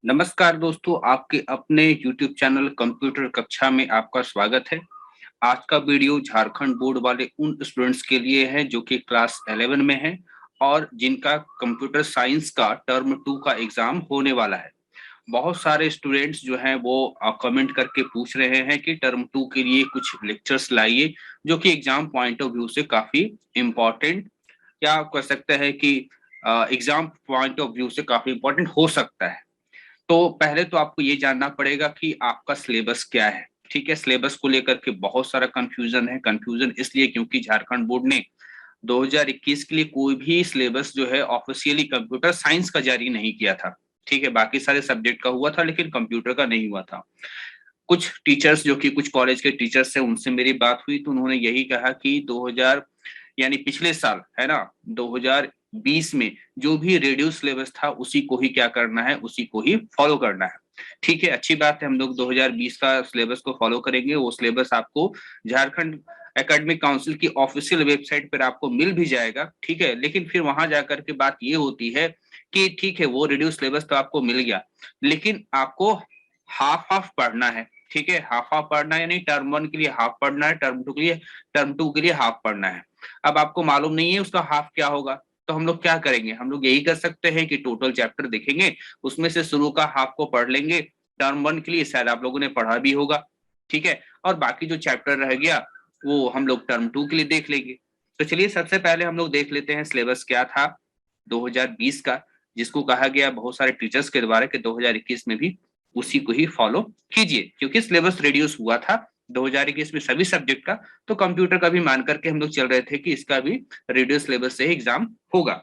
नमस्कार दोस्तों, आपके अपने YouTube चैनल कंप्यूटर कक्षा में आपका स्वागत है। आज का वीडियो झारखंड बोर्ड वाले उन स्टूडेंट्स के लिए है जो कि क्लास 11 में हैं और जिनका कंप्यूटर साइंस का टर्म 2 का एग्जाम होने वाला है। बहुत सारे स्टूडेंट्स जो हैं वो कमेंट करके पूछ रहे हैं कि टर्म 2 के लिए कुछ लेक्चर्स लाइए जो कि एग्जाम पॉइंट ऑफ व्यू से काफी इम्पोर्टेंट या कह सकते हैं कि एग्जाम पॉइंट ऑफ व्यू से काफी इम्पोर्टेंट हो सकता है। तो पहले तो आपको ये जानना पड़ेगा कि आपका सिलेबस क्या है। ठीक है, सिलेबस को लेकर के बहुत सारा कंफ्यूजन है। कंफ्यूजन इसलिए क्योंकि झारखंड बोर्ड ने 2021 के लिए कोई भी सिलेबस जो है ऑफिशियली कंप्यूटर साइंस का जारी नहीं किया था। ठीक है, बाकी सारे सब्जेक्ट का हुआ था लेकिन कंप्यूटर का नहीं हुआ था। कुछ टीचर्स जो कि कुछ कॉलेज के टीचर्स हैं उनसे मेरी बात हुई तो उन्होंने यही कहा कि 2000 यानी पिछले साल है ना 2020 में जो भी रेडियो सिलेबस था उसी को ही क्या करना है, उसी को ही फॉलो करना है। ठीक है, अच्छी बात है, हम लोग 2020 का सिलेबस को फॉलो करेंगे। वो सिलेबस आपको झारखंड एकेडमिक काउंसिल की ऑफिशियल वेबसाइट पर आपको मिल भी जाएगा। ठीक है, लेकिन फिर वहां जाकर के बात ये होती है कि ठीक है वो रेडियो सिलेबस तो आपको मिल गया लेकिन आपको हाफ हाफ पढ़ना है। ठीक है, हाफ हाफ पढ़ना है, यानी टर्म 1 के लिए हाफ पढ़ना है, टर्म टू के लिए हाफ पढ़ना है। अब आपको मालूम नहीं है उसका हाफ क्या होगा, तो हम लोग क्या करेंगे, हम लोग यही कर सकते हैं कि टोटल चैप्टर देखेंगे, उसमें से शुरू का हाफ को पढ़ लेंगे। टर्म 1 के लिए शायद आप लोगों ने पढ़ा भी होगा। ठीक है, और बाकी जो चैप्टर रह गया वो हम लोग टर्म 2 के लिए देख लेंगे। तो चलिए सबसे पहले हम लोग देख लेते हैं सिलेबस क्या था 2020 का, जिसको कहा गया बहुत सारे टीचर्स के द्वारा कि 2021 में भी उसी को ही फॉलो कीजिए, क्योंकि सिलेबस रिड्यूस हुआ था 2021 में सभी सब्जेक्ट का। तो कंप्यूटर का भी मान करके हम लोग चल रहे थे कि इसका भी रिड्यूस सिलेबस से ही एग्जाम होगा।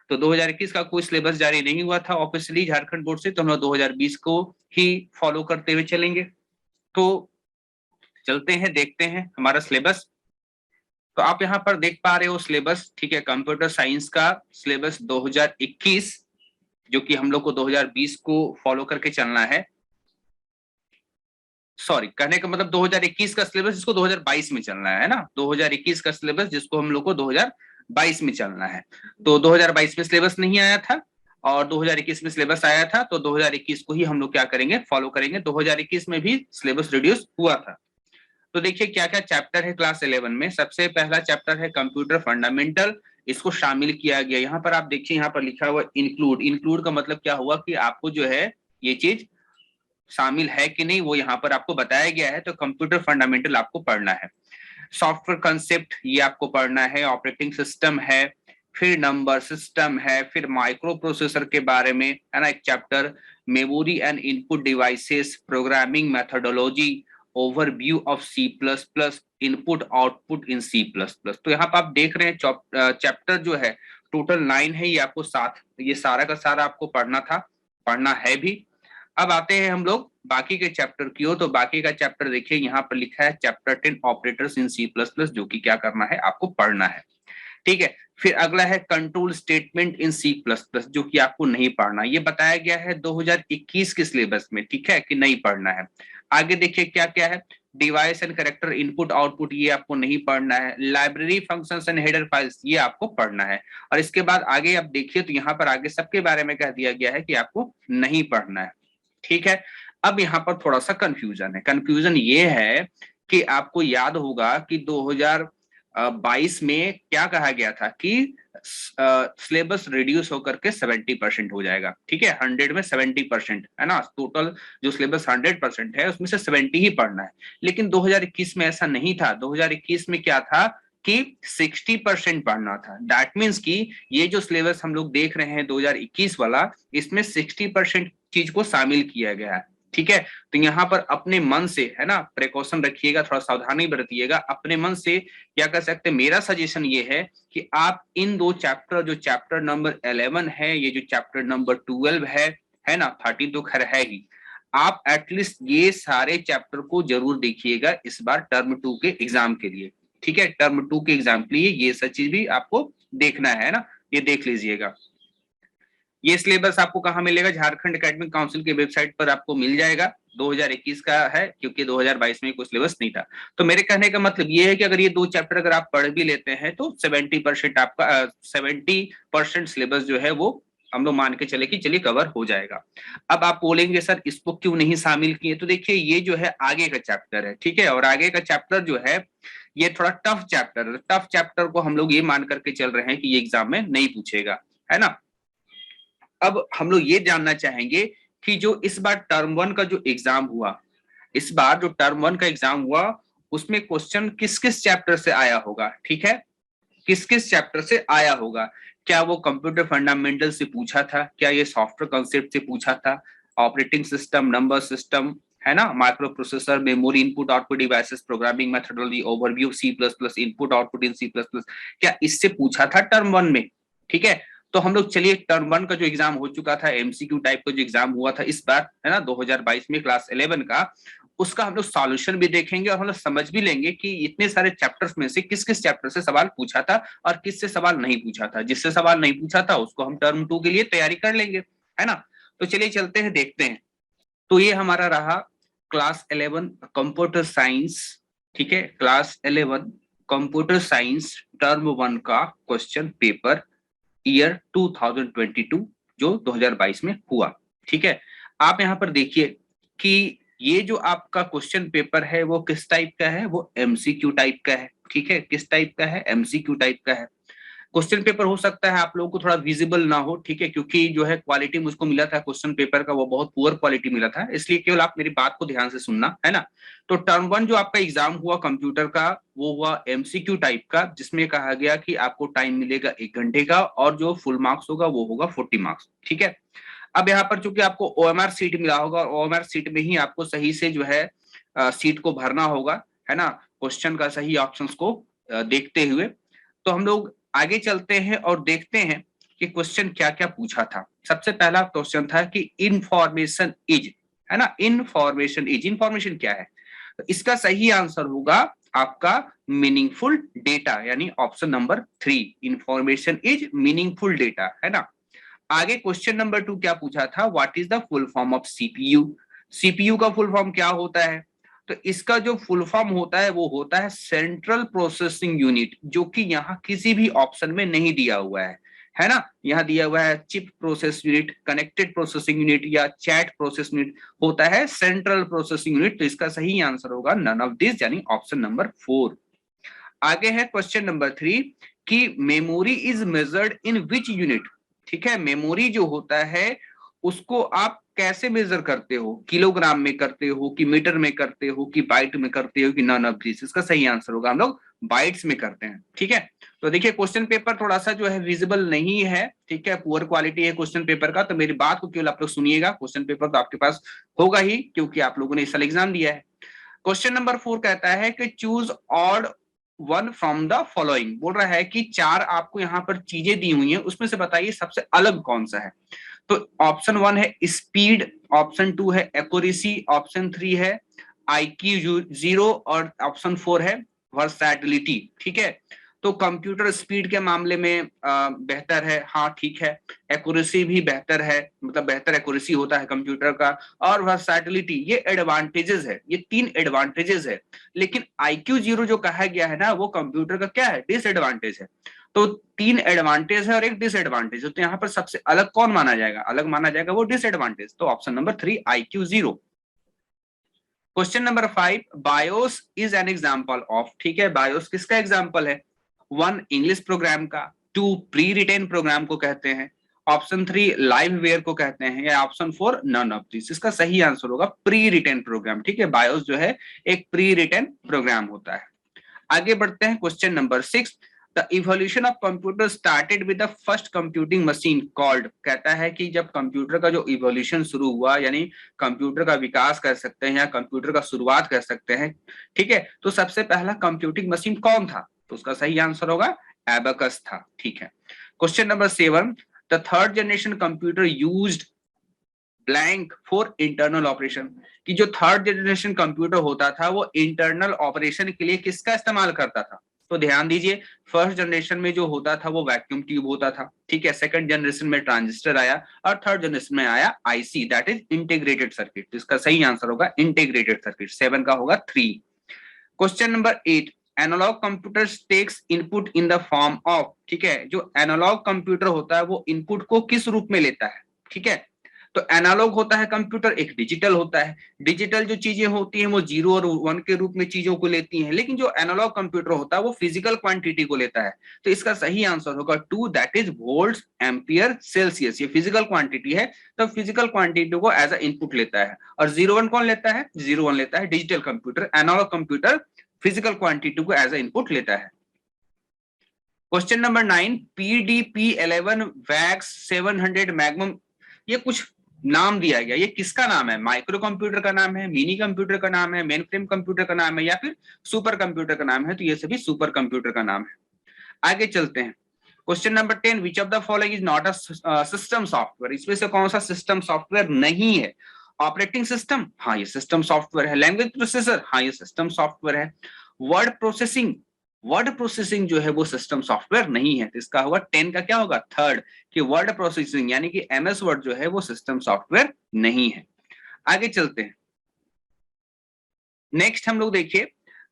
तो 2021 का कोई सिलेबस जारी नहीं हुआ था ऑफिशियली झारखंड बोर्ड से, तो हम लोग 2020 को ही फॉलो करते हुए चलेंगे। तो चलते हैं, देखते हैं हमारा सिलेबस। तो आप यहाँ पर देख पा रहे हो सिलेबस। ठीक है, कंप्यूटर साइंस का सिलेबस 2021 जो कि हम लोग को 2020 को फॉलो करके चलना है। सॉरी, कहने का मतलब 2021 का सिलेबस जिसको 2022 में चलना है ना, 2021 का सिलेबस जिसको हम लोग को 2022 में चलना है। तो 2022 में सिलेबस नहीं आया था और 2021 में सिलेबस आया था, तो 2021 को ही हम लोग क्या करेंगे, फॉलो करेंगे। 2021 में भी सिलेबस रिड्यूस हुआ था। तो देखिए क्या क्या चैप्टर है क्लास 11 में। सबसे पहला चैप्टर है कंप्यूटर फंडामेंटल, इसको शामिल किया गया। यहाँ पर आप देखिए, यहाँ पर लिखा हुआ इंक्लूड। इंक्लूड का मतलब क्या हुआ कि आपको जो है ये चीज शामिल है कि नहीं वो यहाँ पर आपको बताया गया है। तो कंप्यूटर फंडामेंटल आपको पढ़ना है। सॉफ्टवेयर कंसेप्ट ये आपको पढ़ना है, ऑपरेटिंग सिस्टम है, फिर नंबर सिस्टम है, फिर माइक्रो प्रोसेसर के बारे में है ना एक chapter, memory and input devices, programming methodology, overview of C plus plus, input output in C plus plus. तो यहाँ पर आप देख रहे हैं चैप्टर जो है टोटल 9 है, ये आपको साथ ये सारा का सारा आपको पढ़ना था, पढ़ना है भी। अब आते हैं हम लोग बाकी के चैप्टर की ओर। तो बाकी का चैप्टर देखिए यहाँ पर लिखा है chapter 10 operators in C plus plus, जो कि क्या करना है, आपको पढ़ना है। ठीक है, फिर अगला है control statement in C plus plus, जो कि आपको नहीं पढ़ना। ये बताया गया है 2021 के सिलेबस में, ठीक है, कि नहीं पढ़ना है। आगे देखिए क्या क्या है, device and character input output, ये आपको नहीं पढ़ना है। Library functions and header files, ये आपको पढ़ना है। और इसके बाद आगे आप देखिए तो यहाँ पर आगे सबके बारे में कह दिया गया है कि आपको नहीं पढ़ना है। ठीक है, अब यहाँ पर थोड़ा सा कंफ्यूजन है। कंफ्यूजन ये है कि आपको याद होगा कि 2022 में क्या कहा गया था कि सिलेबस रिड्यूस होकर के 70% हो जाएगा। ठीक है, 100 में 70% है ना, टोटल जो सिलेबस 100% है उसमें से 70 ही पढ़ना है। लेकिन 2021 में ऐसा नहीं था। 2021 में क्या था कि 60% पढ़ना था। दैट मीन्स कि ये जो सिलेबस हम लोग देख रहे हैं 2021 वाला, इसमें 60% चीज को शामिल किया गया है। ठीक है, तो यहाँ पर अपने मन से है ना प्रिकॉशन रखिएगा, थोड़ा सावधानी बरतिएगा अपने मन से। क्या कर सकते हैं, मेरा सजेशन ये है कि आप इन दो चैप्टर, जो चैप्टर नंबर 11 है, ये जो चैप्टर नंबर 12 है ना, 13 तो खैर है ही, आप एटलीस्ट ये सारे चैप्टर को जरूर देखिएगा इस बार टर्म 2 के एग्जाम के लिए। ठीक है, टर्म 2 के एग्जाम के लिए ये सब चीज भी आपको देखना है ना, ये देख लीजिएगा। ये सिलेबस आपको कहाँ मिलेगा, झारखंड एकेडमिक काउंसिल की वेबसाइट पर आपको मिल जाएगा। 2021 का है क्योंकि 2022 में कोई सिलेबस नहीं था। तो मेरे कहने का मतलब ये है कि अगर ये दो चैप्टर अगर आप पढ़ भी लेते हैं तो 70% आपका 70% सिलेबस जो है वो हम लोग मान के चले कि चलिए कवर हो जाएगा। अब आप बोलेंगे सर इसको क्यों नहीं शामिल किए, तो देखिए ये जो है आगे का चैप्टर है, ठीक है, और आगे का चैप्टर जो है ये थोड़ा टफ चैप्टर है। टफ चैप्टर को हम लोग ये मान करके चल रहे हैं कि ये एग्जाम में नहीं पूछेगा, है ना। अब हम लोग ये जानना चाहेंगे कि जो इस बार टर्म 1 का जो एग्जाम हुआ, इस बार जो टर्म 1 का एग्जाम हुआ उसमें क्वेश्चन किस किस चैप्टर से आया होगा, ठीक है, किस किस चैप्टर से आया होगा। क्या वो कंप्यूटर फंडामेंटल से पूछा था, क्या ये सॉफ्टवेयर कॉन्सेप्ट से पूछा था, ऑपरेटिंग सिस्टम, नंबर सिस्टम, है ना, microprocessor, memory, input output devices, programming methodology, overview, C plus plus, input output in C plus plus, क्या इससे पूछा था टर्म 1 में, ठीक है। तो हम लोग चलिए टर्म 1 का जो एग्जाम हो चुका था, एमसीक्यू टाइप का जो एग्जाम हुआ था इस बार, है ना, 2022 में क्लास 11 का, उसका हम लोग सॉल्यूशन भी देखेंगे और हम लोग समझ भी लेंगे कि इतने सारे चैप्टर्स में से किस किस चैप्टर से सवाल पूछा था और किससे सवाल नहीं पूछा था। जिससे सवाल नहीं पूछा था उसको हम टर्म 2 के लिए तैयारी कर लेंगे, है ना। तो चलिए चलते हैं, देखते हैं। तो ये हमारा रहा क्लास 11 कंप्यूटर साइंस, ठीक है, क्लास 11 कंप्यूटर साइंस टर्म 1 का क्वेश्चन पेपर ईयर 2022 जो 2022 में हुआ, ठीक है। आप यहाँ पर देखिए कि ये जो आपका क्वेश्चन पेपर है वो किस टाइप का है, वो एमसीक्यू टाइप का है, ठीक है, किस टाइप का है, एमसीक्यू टाइप का है। क्वेश्चन पेपर हो सकता है आप लोगों को थोड़ा विजिबल ना हो, ठीक है, क्योंकि जो है क्वालिटी मुझको मिला था क्वेश्चन पेपर का वो बहुत पुअर क्वालिटी मिला था, इसलिए केवल आप मेरी बात को ध्यान से सुनना, है ना। तो टर्म 1 जो आपका एग्जाम हुआ कंप्यूटर का वो हुआ एमसीक्यू टाइप का, जिसमें कहा गया कि आपको टाइम मिलेगा 1 घंटे का और जो फुल मार्क्स होगा वो होगा 40 मार्क्स, ठीक है। अब यहाँ पर चूंकि आपको ओएमआर सीट मिला होगा और ओएमआर सीट में ही आपको सही से जो है सीट को भरना होगा, है ना, क्वेश्चन का सही ऑप्शंस को देखते हुए। तो हम लोग आगे चलते हैं और देखते हैं कि क्वेश्चन क्या क्या पूछा था। सबसे पहला क्वेश्चन था कि इंफॉर्मेशन इज, है ना, इंफॉर्मेशन इज, इंफॉर्मेशन क्या है, तो इसका सही आंसर होगा आपका मीनिंगफुल डेटा, यानी option number 3, information is meaningful data, है ना। आगे क्वेश्चन नंबर 2 क्या पूछा था, what is the full form of CPU, CPU का फुल फॉर्म क्या होता है, तो इसका जो फुल फॉर्म होता है वो होता है सेंट्रल प्रोसेसिंग यूनिट, जो कि यहाँ किसी भी ऑप्शन में नहीं दिया हुआ है ना। यहाँ दिया हुआ है chip process unit, connected processing unit या चैट प्रोसेस यूनिट, होता है सेंट्रल प्रोसेसिंग यूनिट। तो इसका सही आंसर होगा नन ऑफ दिस, यानी ऑप्शन नंबर 4। आगे है क्वेश्चन नंबर 3 कि memory is measured in which unit, ठीक है, मेमोरी जो होता है उसको आप कैसे मेजर करते हो, किलोग्राम में करते हो कि मीटर में करते हो कि बाइट में करते हो कि नन ऑफ दिस, इसका सही आंसर होगा हम लोग बाइट्स में करते हैं, ठीक है। तो देखिए क्वेश्चन पेपर थोड़ा सा जो है विजिबल नहीं है, ठीक है, पुअर क्वालिटी है क्वेश्चन पेपर का, तो मेरी बात को केवल आप लोग सुनिएगा, क्वेश्चन पेपर तो आपके पास होगा ही क्योंकि आप लोगों ने इस साल एग्जाम दिया है। क्वेश्चन नंबर 4 कहता है कि choose odd one from the following, बोल रहा है कि 4 आपको यहाँ पर चीजें दी हुई हैं उसमें से बताइए सबसे अलग कौन सा है। तो ऑप्शन 1 है स्पीड, ऑप्शन 2 है एक्यूरेसी, ऑप्शन 3 है IQ 0 और ऑप्शन 4 है वर्सैटिलिटी, ठीक है। तो कंप्यूटर स्पीड के मामले में बेहतर है, हाँ ठीक है, एक्यूरेसी भी बेहतर है, मतलब बेहतर एक्यूरेसी होता है कंप्यूटर का, और वर्सैटिलिटी, ये एडवांटेजेस है, ये 3 एडवांटेजेस है। लेकिन IQ 0 जो कहा गया है ना वो कंप्यूटर का क्या है, डिसएडवांटेज है। तो 3 एडवांटेज है और एक डिसएडवांटेज है, तो यहाँ पर सबसे अलग कौन माना जाएगा, अलग माना जाएगा वो डिसएडवांटेज, तो option number 3 IQ 0। Question number 5 BIOS is an example of, ठीक है, बायोस किसका एग्जाम्पल है, 1 इंग्लिश प्रोग्राम का, 2 प्री रिटेन प्रोग्राम को कहते हैं, ऑप्शन 3 लाइव वेयर को कहते हैं, या ऑप्शन 4 नन ऑफ दिस। इसका सही आंसर होगा प्री रिटेन प्रोग्राम, ठीक है, बायोस जो है एक प्री रिटेन प्रोग्राम होता है। आगे बढ़ते हैं question number 6, the evolution of computer started with the first computing machine called, कहता है कि जब कंप्यूटर का जो इवोल्यूशन शुरू हुआ, यानी कंप्यूटर का विकास कर सकते हैं या कंप्यूटर का शुरुआत कर सकते हैं, ठीक है, तो सबसे पहला कंप्यूटिंग मशीन कौन था, तो उसका सही आंसर होगा एबेकस था, ठीक है। Question number 7, the third generation computer used blank for internal operation, कि जो थर्ड जनरेशन कंप्यूटर होता था वो इंटरनल ऑपरेशन के लिए किसका इस्तेमाल करता था, तो ध्यान दीजिए फर्स्ट जनरेशन में जो होता था वो वैक्यूम ट्यूब होता था, ठीक है, सेकंड जनरेशन में ट्रांजिस्टर आया और थर्ड जनरेशन में आया IC, that is integrated circuit. इसका सही आंसर होगा इंटीग्रेटेड सर्किट, 7 का होगा 3। Question number 8, analog computer takes input in the form of, ठीक है, जो एनालॉग कंप्यूटर होता है वो इनपुट को किस रूप में लेता है, ठीक है। तो एनालॉग होता है कंप्यूटर, एक डिजिटल होता है। डिजिटल जो चीजें होती हैं वो 0 और 1 के रूप में चीजों को लेती हैं, लेकिन जो एनालॉग कंप्यूटर होता है वो फिजिकल क्वांटिटी को लेता है। तो इसका सही आंसर होगा 2, that is volts ampere Celsius. ये फिजिकल क्वांटिटी है, तो फिजिकल क्वांटिटी को एज अ इनपुट लेता है। और 0 1 कौन लेता है? 0 1 लेता है digital computer. Analog computer physical quantity को एज अ इनपुट लेता है। Question number 9, PDP-11 wax 700 magnum, ये कुछ नाम दिया गया, ये किसका नाम है? माइक्रो कंप्यूटर का नाम है, मिनी कंप्यूटर का नाम है, मेन फ्रेम कंप्यूटर का नाम है, या फिर सुपर कंप्यूटर का नाम है? तो ये सभी सुपर कंप्यूटर का नाम है। आगे चलते हैं। Question number 10, which of the following is not a system software? इसमें से कौन सा सिस्टम सॉफ्टवेयर नहीं है? ऑपरेटिंग सिस्टम, हाँ ये सिस्टम सॉफ्टवेयर है। लैंग्वेज प्रोसेसर, हाँ ये सिस्टम सॉफ्टवेयर है। वर्ड प्रोसेसिंग, वर्ड प्रोसेसिंग जो है वो सिस्टम सॉफ्टवेयर नहीं है। तो इसका होगा 10 का क्या होगा? थर्ड, कि वर्ड प्रोसेसिंग यानी कि MS वर्ड जो है वो सिस्टम सॉफ्टवेयर नहीं है। आगे चलते हैं। नेक्स्ट हम लोग देखिए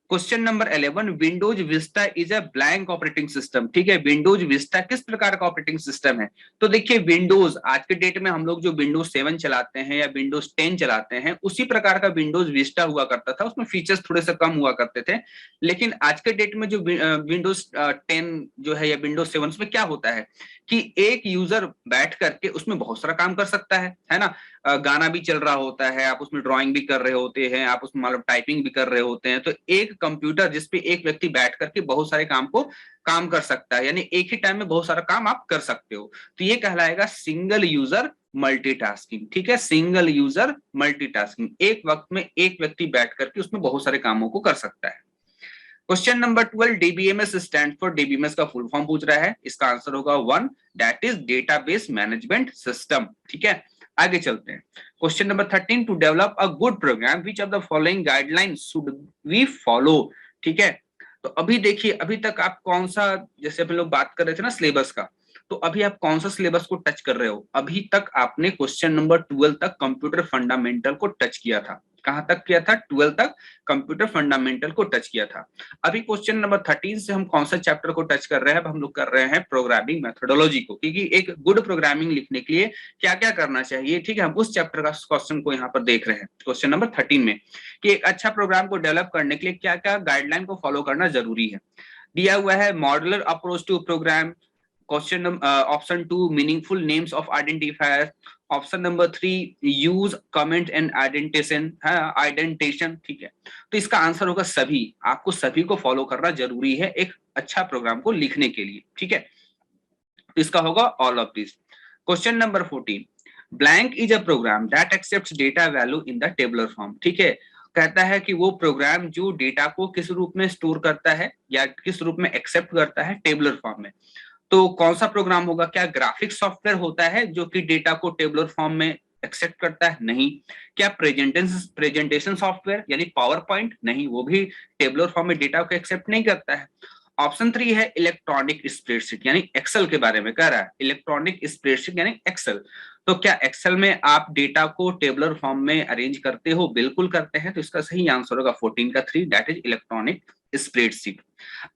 question number 11, Windows Vista is a blank operating system, ठीक है। विंडोज विस्टा किस प्रकार का ऑपरेटिंग सिस्टम है? तो देखिए विंडोज आज के डेट में हम लोग जो विंडोज 7 चलाते हैं या विंडोज 10 चलाते हैं, उसी प्रकार का विंडोज विस्टा हुआ करता था। उसमें फीचर्स थोड़े से कम हुआ करते थे, लेकिन आज के डेट में जो विंडोज 10 जो है या विंडोज 7, उसमें क्या होता है कि एक यूजर बैठ करके उसमें बहुत सारा काम कर सकता है ना। गाना भी चल रहा होता है, आप उसमें ड्राइंग भी कर रहे होते हैं, आप उसमें मतलब टाइपिंग भी कर रहे होते हैं। तो एक कंप्यूटर जिसपे एक व्यक्ति बैठ करके बहुत सारे काम कर सकता है, यानी एक ही टाइम में बहुत सारा काम आप कर सकते हो। तो ये कहलाएगा सिंगल यूजर मल्टीटास्किंग, ठीक है। सिंगल यूजर मल्टीटास्किंग, एक वक्त में एक व्यक्ति बैठ करके उसमें बहुत सारे कामों को कर सकता है। Question number 12, DBMS stand for, DBMS का फुल फॉर्म पूछ रहा है। इसका आंसर होगा 1, that is database management system, ठीक है। आगे चलते हैं। Question number 13, to develop a good program which of the following guidelines should we follow, ठीक है। तो अभी देखिए, अभी तक आप कौन सा, जैसे अपन लोग बात कर रहे थे ना सिलेबस का, तो अभी आप कौन सा सिलेबस को टच कर रहे हो? अभी तक आपने क्वेश्चन नंबर 12 तक कंप्यूटर फंडामेंटल को टच किया था। कहां तक किया था? 12 तक कंप्यूटर फंडामेंटल को टच किया था। अभी क्वेश्चन नंबर 13 से हम कौन सा चैप्टर को टच कर रहे हैं? अब हम लोग कर रहे हैं प्रोग्रामिंग मेथोडोलॉजी को, क्योंकि एक गुड प्रोग्रामिंग लिखने के लिए क्या क्या करना चाहिए, ठीक है। हम उस चैप्टर का क्वेश्चन को यहाँ पर देख रहे हैं क्वेश्चन नंबर 13 में, कि एक अच्छा प्रोग्राम को डेवलप करने के लिए क्या क्या गाइडलाइन को फॉलो करना जरूरी है। दिया हुआ है modular approach to program, question option 2 meaningful names of identifier, option number 3 use comment and indentation, ठीक है। तो इसका आंसर होगा सभी। आपको सभी को फॉलो करना जरूरी है एक अच्छा प्रोग्राम को लिखने के लिए, ठीक है। तो इसका होगा all of this. Question number 14, blank is a program that accepts data value in the tabular form, ठीक है। कहता है कि वो प्रोग्राम जो डेटा को किस रूप में स्टोर करता है या किस रूप में एक्सेप्ट करता है टेबुलर फॉर्म में। तो कौन सा प्रोग्राम होगा? क्या ग्राफिक सॉफ्टवेयर होता है जो कि डेटा को टेबुलर फॉर्म में एक्सेप्ट करता है? नहीं। क्या प्रेजेंटेशन सॉफ्टवेयर यानी पावर पॉइंट? नहीं, वो भी टेबुलर फॉर्म में डेटा को एक्सेप्ट नहीं करता है। ऑप्शन 3 है इलेक्ट्रॉनिक स्प्रेडशीट, यानी एक्सेल के बारे में कह रहा है। इलेक्ट्रॉनिक स्प्रेडशीट यानी एक्सेल। तो क्या एक्सेल में आप डेटा को टेबुलर फॉर्म में अरेंज करते हो? बिल्कुल करते हैं। तो इसका सही आंसर होगा 14 का 3, दैट इज इलेक्ट्रॉनिक स्प्रेडशीट।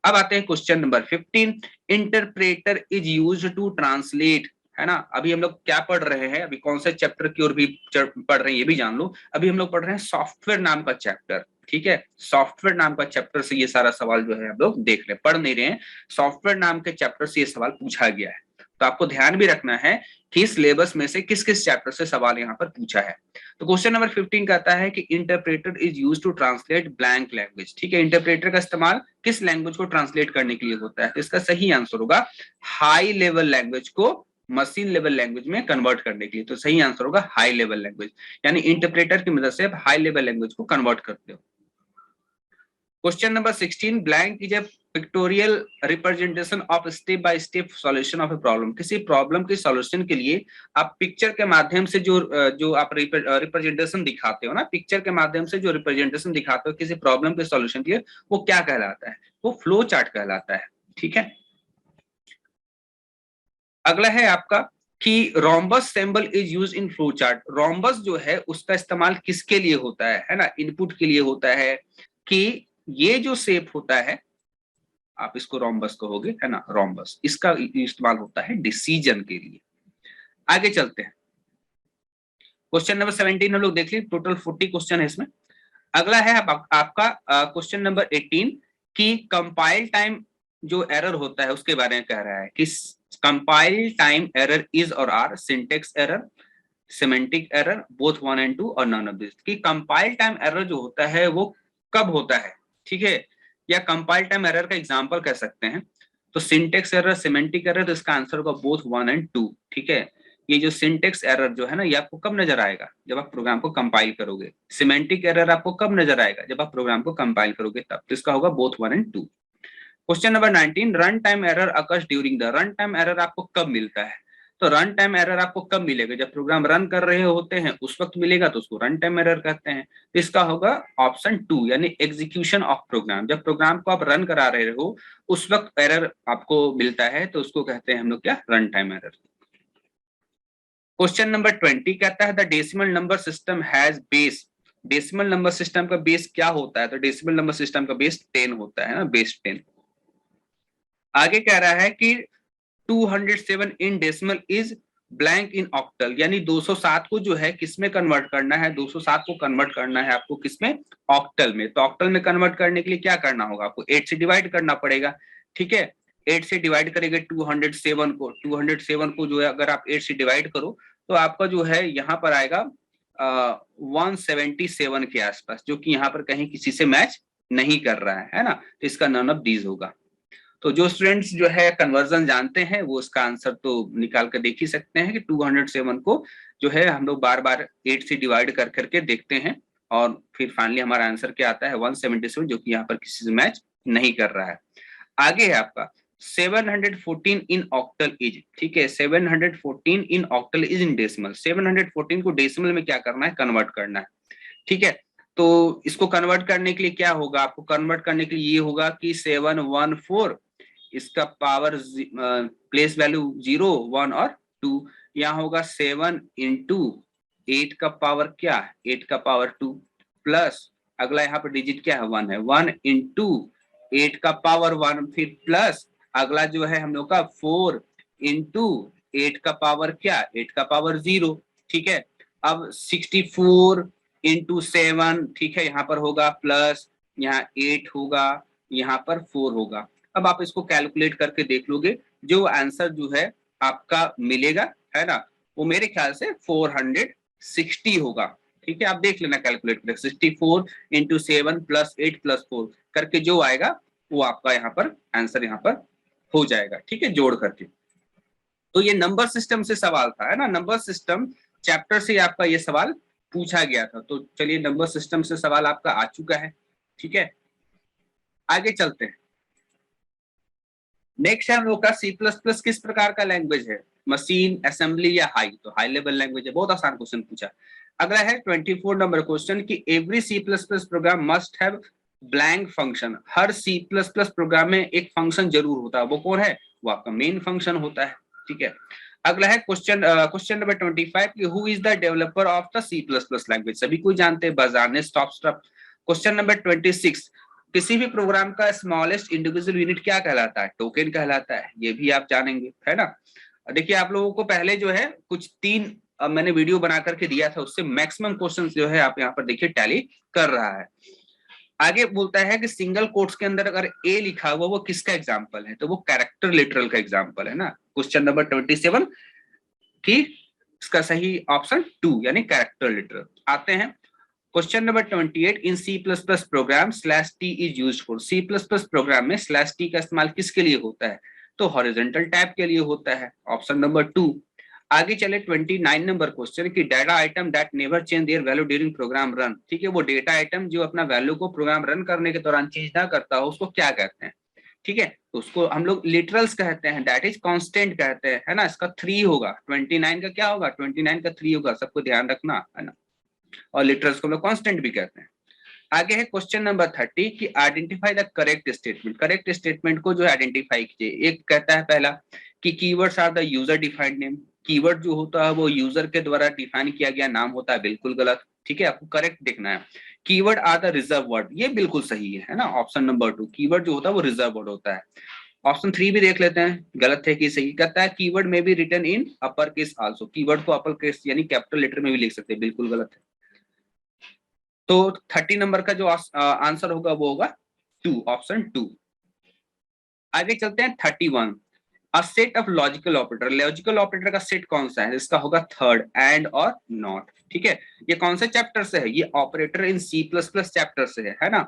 अब आते हैं question number 15, interpreter is used to translate, है ना। अभी हम लोग क्या पढ़ रहे हैं? अभी कौन से चैप्टर की ओर भी पढ़ रहे हैं ये भी जान लो। अभी हम लोग पढ़ रहे हैं सॉफ्टवेयर नाम का चैप्टर, ठीक है। सॉफ्टवेयर नाम का चैप्टर से ये सारा सवाल जो है हम लोग देख रहे हैं, पढ़ नहीं रहे हैं। सॉफ्टवेयर नाम के चैप्टर से ये सवाल पूछा गया है। तो आपको ध्यान भी रखना है कि सिलेबस में से किस किस चैप्टर से सवाल यहाँ पर पूछा है। तो क्वेश्चन नंबर 15 कहता है कि interpreter is used to translate blank language, ठीक है। इंटरप्रेटर का इस्तेमाल किस लैंग्वेज को ट्रांसलेट करने के लिए होता है? तो इसका सही आंसर होगा हाई लेवल लैंग्वेज को मशीन लेवल लैंग्वेज में कन्वर्ट करने के लिए। तो सही आंसर होगा हाई लेवल लैंग्वेज, यानी इंटरप्रेटर की मदद से आप हाई लेवल लैंग्वेज को कन्वर्ट करते हो। Question number 16, blank is a pictorial representation of step by step solution of a problem. किसी प्रॉब्लम के सॉल्यूशन के लिए आप पिक्चर के माध्यम से जो आप रिप्रेजेंटेशन दिखाते हो ना, पिक्चर के माध्यम से जो रिप्रेजेंटेशन दिखाते हो किसी प्रॉब्लम के सॉल्यूशन के लिए, वो क्या कहलाता है? वो फ्लो चार्ट कहलाता है, ठीक है। अगला है आपका कि rhombus symbol is use in flow chart. Rhombus जो है उसका इस्तेमाल किसके लिए होता है ना, इनपुट के लिए होता है। कि ये जो शेप होता है आप इसको रोम्बस कहोगे, है ना, रोम्बस। इसका इस्तेमाल होता है डिसीजन के लिए। आगे चलते हैं, क्वेश्चन नंबर 17 हम लोग देख लिए, टोटल 40 क्वेश्चन है इसमें। अगला है आपका क्वेश्चन नंबर 18 कि कंपाइल टाइम जो एरर होता है उसके बारे में कह रहा है कि कंपाइल टाइम एरर इज और are syntax error, semantic error, both 1 and 2 और नन ऑफ दिस। कि कंपाइल टाइम एरर जो होता है वो कब होता है, ठीक है, या कंपाइल टाइम एरर का एग्जांपल कह सकते हैं। तो सिंटेक्स एरर, सिमेंटिक एरर, तो इसका आंसर होगा बोथ 1 and 2, ठीक है। ये जो सिंटेक्स एरर जो है ना, ये आपको कब नजर आएगा, जब आप प्रोग्राम को कंपाइल करोगे। सिमेंटिक एरर आपको कब नजर आएगा, जब आप प्रोग्राम को कंपाइल करोगे तब। तो इसका होगा both 1 and 2। Question number 19, run time error occurs during the. Run time error आपको कब मिलता है, तो रन टाइम एरर आपको कब मिलेगा, जब प्रोग्राम रन कर रहे होते हैं उस वक्त मिलेगा, तो उसको रन टाइम एरर कहते हैं। तो इसका होगा ऑप्शन 2, यानी एग्जीक्यूशन ऑफ प्रोग्राम। जब प्रोग्राम को आप रन करा रहे हो उस वक्त एरर आपको मिलता है, तो उसको कहते हैं हम लोग क्या, run time error. Question number 20 कहता है the decimal number system has base. Decimal number system का बेस क्या होता है, तो डेसिमल नंबर सिस्टम का बेस 10 होता है ना, बेस 10। आगे कह रहा है कि 207 in decimal is blank in octal, यानी 207 को जो है किसमें कन्वर्ट करना है, 207 को कन्वर्ट करना है आपको किसमें, ऑक्टल में। तो ऑक्टल में कन्वर्ट करने के लिए क्या करना होगा, आपको 8 से डिवाइड करना पड़ेगा, ठीक है। 8 से डिवाइड करेंगे 207 को, 207 को जो है अगर आप 8 से डिवाइड करो तो आपका जो है यहाँ पर आएगा 177 के आसपास, जो कि यहाँ पर कहीं किसी से मैच नहीं कर रहा है ना, तो इसका नन ऑफ दीज होगा। तो जो स्टूडेंट्स जो है कन्वर्जन जानते हैं वो इसका आंसर तो निकाल कर देख ही सकते हैं कि 207 को जो है हम लोग बार बार 8 से डिवाइड कर करके देखते हैं और फिर फाइनली हमारा आंसर क्या आता है 177, जो कि यहाँ पर किसी से मैच नहीं कर रहा है। आगे है आपका 714 इन ऑक्टल इज, ठीक है, 714 इन ऑक्टल इज इन डेसिमल। 714 को डेसिमल में क्या करना है, कन्वर्ट करना है, ठीक है। तो इसको कन्वर्ट करने के लिए क्या होगा, आपको कन्वर्ट करने के लिए ये होगा कि 714 इसका पावर प्लेस वैल्यू 0, 1 और 2, यहाँ होगा 7 इंटू 8 का पावर क्या है, 8 का पावर 2 प्लस अगला यहाँ पर डिजिट क्या है, 1 है, 1 इंटू 8 का पावर 1, फिर प्लस अगला जो है हम लोग का 4 इंटू 8 का पावर क्या, 8 का पावर 0, ठीक है। अब 64 इंटू 7, ठीक है, यहाँ पर होगा प्लस, यहाँ 8 होगा, यहाँ पर 4 होगा। अब आप इसको कैलकुलेट करके देख लोगे, जो आंसर जो है आपका मिलेगा, है ना, वो मेरे ख्याल से 460 होगा, ठीक है। आप देख लेना कैलकुलेट करके, 64 इंटू 7 प्लस 8 प्लस 4 करके जो आएगा वो आपका यहाँ पर आंसर यहाँ पर हो जाएगा, ठीक है, जोड़ करके। तो ये नंबर सिस्टम से सवाल था, है ना, नंबर सिस्टम चैप्टर से आपका ये सवाल पूछा गया था। तो चलिए नंबर सिस्टम से सवाल आपका आ चुका है, ठीक है। आगे चलते हैं, नेक्स्ट है हम लोग का C++ किस प्रकार का लैंग्वेज है, मशीन, असेंबली या हाई। तो हाई लेवल लैंग्वेज है, बहुत आसान क्वेश्चन पूछा। अगला है 24 नंबर क्वेश्चन कि every C++ program must have blank function. हर C++ प्रोग्राम में एक फंक्शन जरूर होता है, वो कौन है, वो आपका मेन फंक्शन होता है, ठीक है। अगला है क्वेश्चन नंबर 25 कि who is the developer of the C++ language. सभी कोई जानते हैं, बाजारने स्टॉप स्टॉप। क्वेश्चन नंबर 26 किसी भी प्रोग्राम का स्मॉलेस्ट इंडिविजुअल यूनिट क्या कहलाता है, टोकन कहलाता है, ये भी आप जानेंगे, है ना। देखिए आप लोगों को पहले जो है कुछ 3 मैंने वीडियो बना करके दिया था, उससे मैक्सिमम क्वेश्चन जो है आप यहाँ पर देखिए टैली कर रहा है। आगे बोलता है कि सिंगल कोट्स के अंदर अगर ए लिखा हुआ वो किसका एग्जाम्पल है, तो वो कैरेक्टर लिटरल का एग्जाम्पल है ना। क्वेश्चन नंबर 27 की इसका सही ऑप्शन 2 यानी कैरेक्टर लिटरल। आते हैं question number 28 in C++ program /t is used for. C++ program में /t का इस्तेमाल किसके लिए होता है, तो हॉरिजॉन्टल टैब के लिए होता है, ऑप्शन नंबर 2। आगे चले 29 नंबर क्वेश्चन की data item that never change their value during program run, ठीक है, वो डेटा आइटम जो अपना वैल्यू को प्रोग्राम रन करने के दौरान चेंज ना करता हो उसको क्या कहते हैं, ठीक है। तो उसको हम लोग लिटरल्स कहते हैं, दैट इज कांस्टेंट कहते हैं, है ना। इसका 3 होगा, 29 का क्या होगा, 29 का 3 होगा, सबको ध्यान रखना, है ना। और लिटरल्स को हम लोग कांस्टेंट भी कहते हैं। आगे है क्वेश्चन नंबर 30 कि identify the correct statement. Correct statement को जो आइडेंटिफाई कीजिए। एक कहता है पहला कि keywords are the user defined name. Keyword जो होता है वो यूजर के द्वारा डिफाइन किया गया नाम होता है, बिल्कुल गलत, ठीक है, आपको करेक्ट देखना है। Keyword are the reserve word, ये बिल्कुल सही है ना, ऑप्शन नंबर 2 कीवर्ड जो होता है वो रिजर्व वर्ड होता है। ऑप्शन 3 भी देख लेते हैं, गलत है कि सही, कहता है कीवर्ड में भी written in upper case also, keyword को अपर केस यानी कैपिटल लेटर में भी लिख सकते हैं, बिल्कुल गलत है। तो 30 नंबर का जो आंसर होगा वो होगा 2, ऑप्शन 2। आगे चलते हैं 31, a set of logical operator, logical operator का सेट कौन सा है, इसका होगा थर्ड, एंड और नॉट। ठीक है, ये कौन से चैप्टर से है, ये ऑपरेटर इन सी प्लस प्लस चैप्टर से है ना।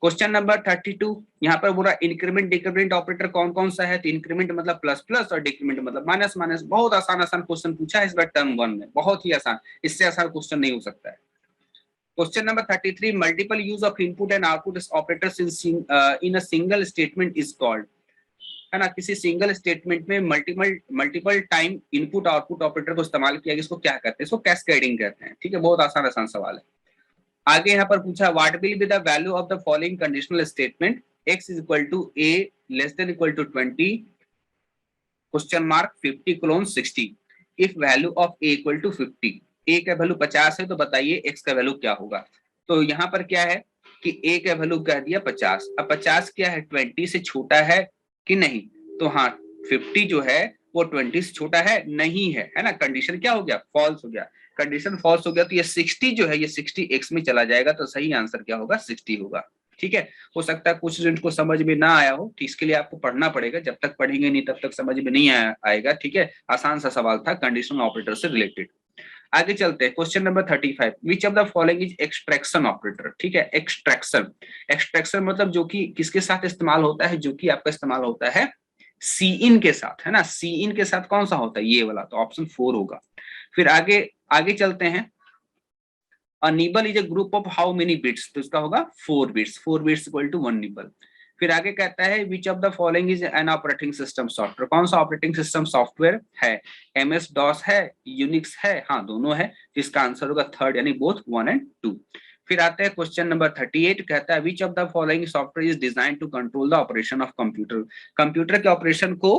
क्वेश्चन नंबर 32, यहाँ पर बोला इंक्रीमेंट डिक्रीमेंट ऑपरेटर कौन कौन सा है, तो इंक्रीमेंट मतलब प्लस प्लस और डिक्रीमेंट मतलब माइनस माइनस। बहुत आसान आसान क्वेश्चन पूछा है इस बार टर्म 1 में, बहुत ही आसान, इससे आसान क्वेश्चन नहीं हो सकता है। Question number 33, multiple use of input and output operators in a single statement is called, है ना, किसी सिंगल स्टेटमेंट में multiple time input output operator को इस्तेमाल किया, इसको क्या कहते हैं, इसको कैस्केडिंग कहते हैं। ठीक है, बहुत आसान आसान सवाल है। आगे यहाँ पर पूछा what will be the value of the following conditional statement, x is equal to a less than equal to 20 question mark 50 colon 60 if value of a equal to 50, a का वैल्यू 50 है तो बताइए x का value क्या होगा। तो यहाँ पर क्या है कि a का वैल्यू कह दिया 50, अब 50 क्या है 20 से छोटा है कि नहीं, तो हाँ 50 जो है वो 20 से छोटा है नहीं है ना, कंडीशन क्या हो गया, फॉल्स हो गया, कंडीशन फॉल्स हो गया, तो ये 60 जो है ये 60 x में चला जाएगा, तो सही आंसर क्या होगा 60 होगा। ठीक है, हो सकता है कुछ स्टूडेंट को समझ में ना आया हो, तो इसके लिए आपको पढ़ना पड़ेगा, जब तक पढ़ेंगे नहीं तब तक समझ में नहीं आएगा। ठीक है, आसान सा सवाल था कंडीशनल ऑपरेटर से रिलेटेड। आगे चलते हैं question number 35, which of the following is extraction operator. ठीक है, एक्सट्रैक्शन, एक्सट्रैक्शन मतलब जो कि किसके साथ इस्तेमाल होता है, जो कि आपका इस्तेमाल होता है सी इन के साथ, है ना, सी इन के साथ कौन सा होता है, ये वाला, तो ऑप्शन 4 होगा। फिर आगे आगे चलते हैं, a nibble is a group of how many bits, तो इसका होगा 4 bits, 4 bits equal to 1 nibble। फिर आगे कहता है which of the following is an operating system software, कौन सा ऑपरेटिंग सिस्टम सॉफ्टवेयर है, MS DOS है, यूनिक्स है, हाँ दोनों है, इसका आंसर होगा थर्ड यानी बोथ 1 and 2। फिर आते हैं क्वेश्चन नंबर 38, कहता है which of the following software is designed to control the operation of computer, computer के ऑपरेशन को,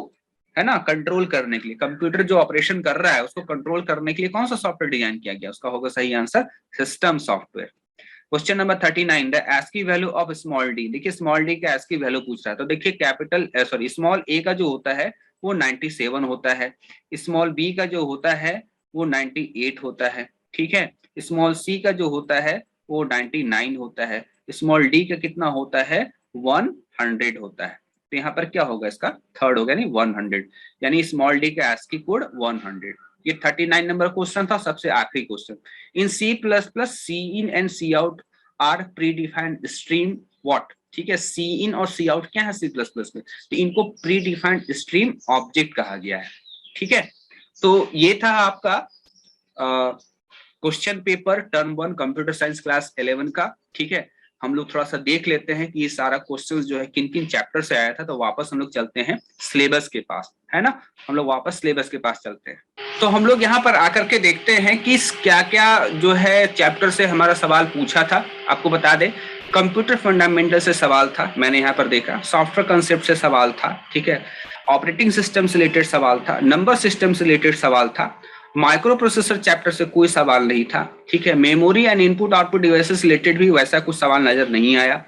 है ना, कंट्रोल करने के लिए, कंप्यूटर जो ऑपरेशन कर रहा है उसको कंट्रोल करने के लिए कौन सा सॉफ्टवेयर डिजाइन किया गया, उसका होगा सही answer system software. Question number 39, the ASCII value of small D, देखिए स्मॉल डी का ASCII वैल्यू पूछ रहा है, तो देखिए कैपिटल सॉरी स्मॉल ए का जो होता है वो 97 होता है, स्मॉल बी का जो होता है वो 98 होता है, ठीक है, स्मॉल सी का जो होता है वो 99 होता है, स्मॉल डी का कितना होता है 100 होता है, तो यहाँ पर क्या होगा इसका थर्ड होगा यानी 100, यानी स्मॉल डी का ASCII कोड 100। ये 39 नंबर क्वेश्चन था, सबसे आखिरी question, in C plus plus C in and C out are predefined stream what, ठीक है, सी इन और सी आउट क्या है सी प्लस प्लस में, तो इनको प्री डिफाइंड स्ट्रीम ऑब्जेक्ट कहा गया है। ठीक है, तो ये था आपका question paper term 1 computer science class 11 का। ठीक है, हम लोग थोड़ा सा देख लेते हैं कि ये सारा क्वेश्चंस जो है किन किन चैप्टर से आया था, तो वापस हम लोग चलते हैं सिलेबस के पास, है ना, हम लोग वापस सिलेबस के पास चलते हैं। तो हम लोग यहाँ पर आकर के देखते हैं कि क्या क्या जो है चैप्टर से हमारा सवाल पूछा था। आपको बता दें कंप्यूटर फंडामेंटल से सवाल था, मैंने यहाँ पर देखा, सॉफ्टवेयर कंसेप्ट से सवाल था, ठीक है, ऑपरेटिंग सिस्टम से रिलेटेड सवाल था, नंबर सिस्टम से रिलेटेड सवाल था, माइक्रो प्रोसेसर चैप्टर से कोई सवाल नहीं था, ठीक है, memory and input output devices related भी वैसा कुछ सवाल नजर नहीं आया,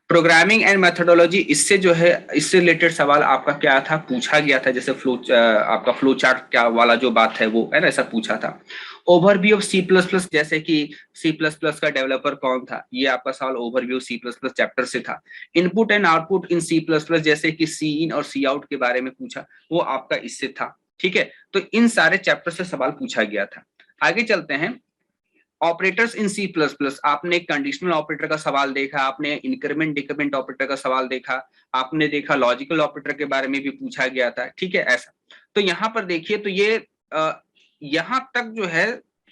प्रोग्रामिंग एंड मेथोडोलॉजी इससे जो है इससे रिलेटेड सवाल आपका क्या था पूछा गया था, जैसे आपका फ्लो चार्ट क्या वाला जो बात है वो है ना, ऐसा पूछा था। Overview of C plus plus, जैसे कि सी प्लस प्लस का डेवलपर कौन था, ये आपका सवाल overview C plus plus chapter से था। Input and output in C plus plus, जैसे कि सी इन और सी आउट के बारे में पूछा, वो आपका इससे था। ठीक है, तो इन सारे चैप्टर से सवाल पूछा गया था। आगे चलते हैं, operators in C plus plus, आपने कंडीशनल ऑपरेटर का सवाल देखा, आपने इंक्रीमेंट डिक्रीमेंट ऑपरेटर का सवाल देखा, आपने देखा लॉजिकल ऑपरेटर के बारे में भी पूछा गया था। ठीक है, ऐसा तो यहाँ पर देखिए, तो ये यहाँ तक जो है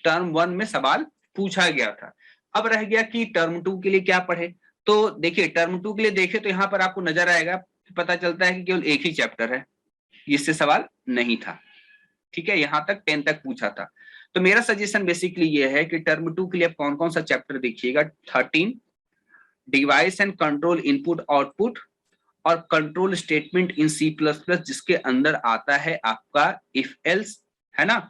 टर्म 1 में सवाल पूछा गया था। अब रह गया कि टर्म 2 के लिए क्या पढ़े, तो देखिए टर्म 2 के लिए देखे तो यहाँ पर आपको नजर आएगा, पता चलता है कि केवल एक ही चैप्टर है, इससे सवाल नहीं था। ठीक है, यहां तक 10 तक पूछा था। तो मेरा सजेशन बेसिकली ये है कि टर्म 2 के लिए आप कौन कौन सा चैप्टर देखिएगा, 13 device and control input output और control statement in C plus plus, जिसके अंदर आता है आपका इफ एल्स, है ना,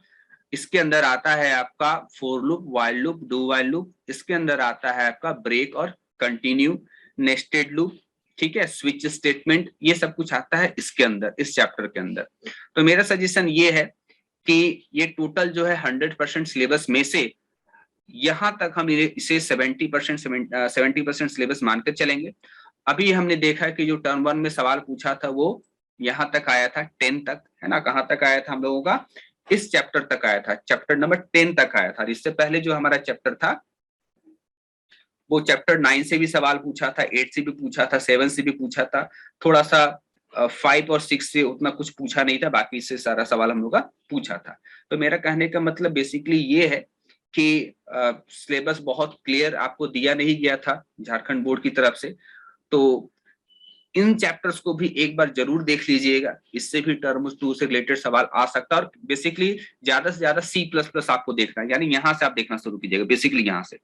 इसके अंदर आता है आपका for loop, while loop, do while loop, इसके अंदर आता है आपका ब्रेक और कंटिन्यू, नेस्टेड लूप, ठीक है, स्विच स्टेटमेंट, ये सब कुछ आता है इसके अंदर, इस चैप्टर के अंदर। तो मेरा सजेशन ये है कि ये टोटल जो है 100% सिलेबस में से यहां तक हम इसे 70% सिलेबस मानकर चलेंगे। अभी हमने देखा कि जो टर्म 1 में सवाल पूछा था वो यहां तक आया था, 10 तक, है ना, कहां तक आया था हम लोगों का, इस चैप्टर तक आया था, चैप्टर नंबर 10 तक आया था। इससे पहले जो हमारा चैप्टर था वो चैप्टर 9 से भी सवाल पूछा था, 8 से भी पूछा था, 7 से भी पूछा था, थोड़ा सा 5 और 6 से उतना कुछ पूछा नहीं था, बाकी से सारा सवाल हम लोग का पूछा था। तो मेरा कहने का मतलब बेसिकली ये है कि सिलेबस बहुत क्लियर आपको दिया नहीं गया था झारखंड बोर्ड की तरफ से, तो इन चैप्टर्स को भी एक बार जरूर देख लीजिएगा, इससे भी टर्म 2 से रिलेटेड सवाल आ सकता है। और बेसिकली ज्यादा से ज्यादा C++ आपको देखना है, यानी यहां से आप देखना शुरू कीजिएगा, बेसिकली यहां से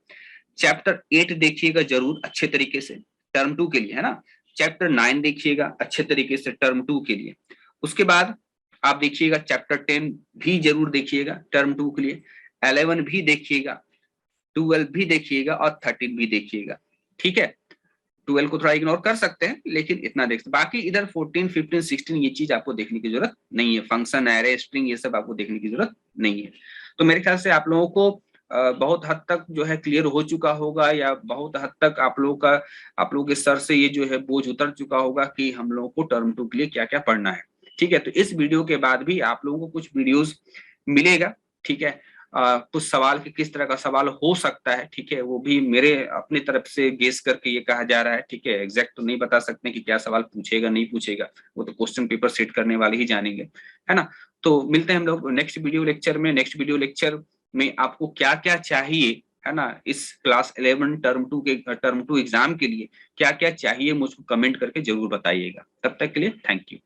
चैप्टर 8 देखिएगा जरूर अच्छे तरीके से टर्म 2 के लिए, है ना, चैप्टर 9 देखिएगा अच्छे तरीके से टर्म 2 के लिए, उसके बाद आप देखिएगा चैप्टर 10 भी जरूर देखिएगा टर्म 2 के लिए, 11 भी देखिएगा, 12 भी देखिएगा और 13 भी देखिएगा, ठीक है। 12 को थोड़ा इग्नोर कर सकते हैं लेकिन इतना देख सकते, बाकी इधर 14, 15, 16 ये चीज आपको देखने की जरूरत नहीं है, फंक्शन, एरे, स्ट्रिंग, ये सब आपको देखने की जरूरत नहीं है। तो मेरे ख्याल से आप लोगों को बहुत हद तक जो है क्लियर हो चुका होगा, या बहुत हद तक आप लोगों के सर से ये जो है बोझ उतर चुका होगा कि हम लोगों को टर्म 2 के लिए क्या क्या पढ़ना है, ठीक है। तो इस वीडियो के बाद भी आप लोगों को कुछ वीडियोस मिलेगा, ठीक है, कुछ सवाल कि किस तरह का सवाल हो सकता है, ठीक है, वो भी मेरे अपनी तरफ से गेस करके ये कहा जा रहा है, ठीक है, एग्जैक्ट तो नहीं बता सकते कि क्या सवाल पूछेगा नहीं पूछेगा, वो तो क्वेश्चन पेपर सेट करने वाले ही जानेंगे, है ना। तो मिलते हैं हम लोग नेक्स्ट वीडियो लेक्चर में। नेक्स्ट वीडियो लेक्चर में आपको क्या क्या चाहिए, है ना, इस क्लास 11 टर्म 2 एग्जाम के लिए क्या क्या चाहिए मुझको कमेंट करके जरूर बताइएगा। तब तक के लिए थैंक यू।